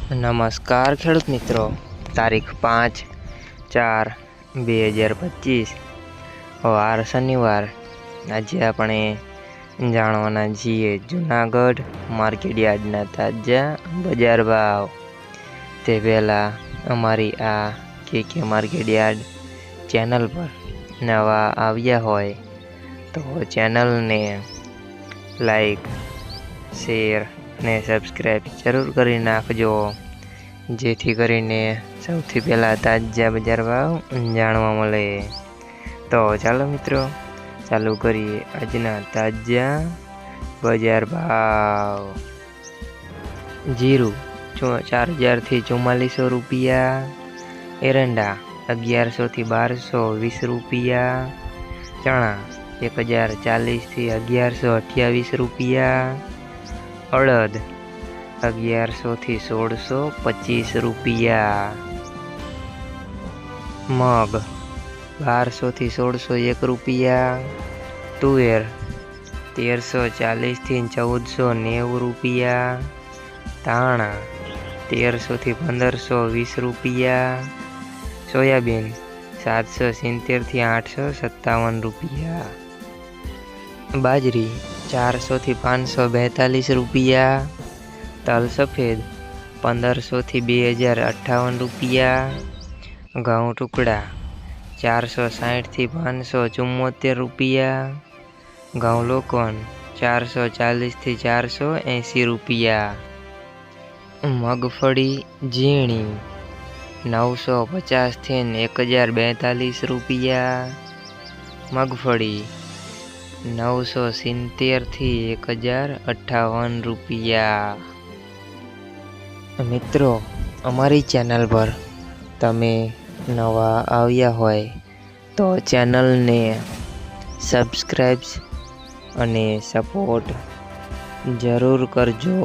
નમસ્કાર ખેડૂત મિત્રો, તારીખ 5/4/2025 વાર શનિવાર। આજે આપણે જાણવાના છીએ જૂનાગઢ માર્કેટ યાર્ડના તાજા બજાર ભાવ। તે પહેલાં અમારી આ કે માર્કેટ યાર્ડ ચેનલ પર નવા આવ્યા હોય તો ચેનલને લાઈક, શેર ને સબસ્ક્રાઈબ જરૂર કરી નાખજો, જેથી કરીને સૌથી પહેલાં તાજા બજાર ભાવ જાણવા મળે। તો ચાલો મિત્રો, ચાલુ કરીએ આજના તાજા બજાર ભાવ। જીરું 4000 થી 4400 રૂપિયા, એરંડા 1100 થી 1220 રૂપિયા, ચણા 1040 થી 1128 રૂપિયા, અડદ 1100 થી 1625 રૂપિયા, મગ 1200 થી 1601 રૂપિયા, તુવેર 1340 થી 1490 રૂપિયા, ધાણા 1300 થી 1520 રૂપિયા, સોયાબીન 770 થી 857 રૂપિયા, બાજરી 400 થી 542 રૂપિયા, તલ સફેદ 1500 થી 2058 રૂપિયા, ઘઉં ટુકડા 460 થી 574 રૂપિયા, ઘઉં લોકવન 440 થી 480 રૂપિયા, મગફળી ઝીણી 950 થી 1042 રૂપિયા, મગફળી 970 થી 1058 રૂપિયા। મિત્રો, અમારી ચેનલ પર તમે નવા આવ્યા હોય તો ચેનલને સબસ્ક્રાઈબ અને સપોર્ટ જરૂર કરજો।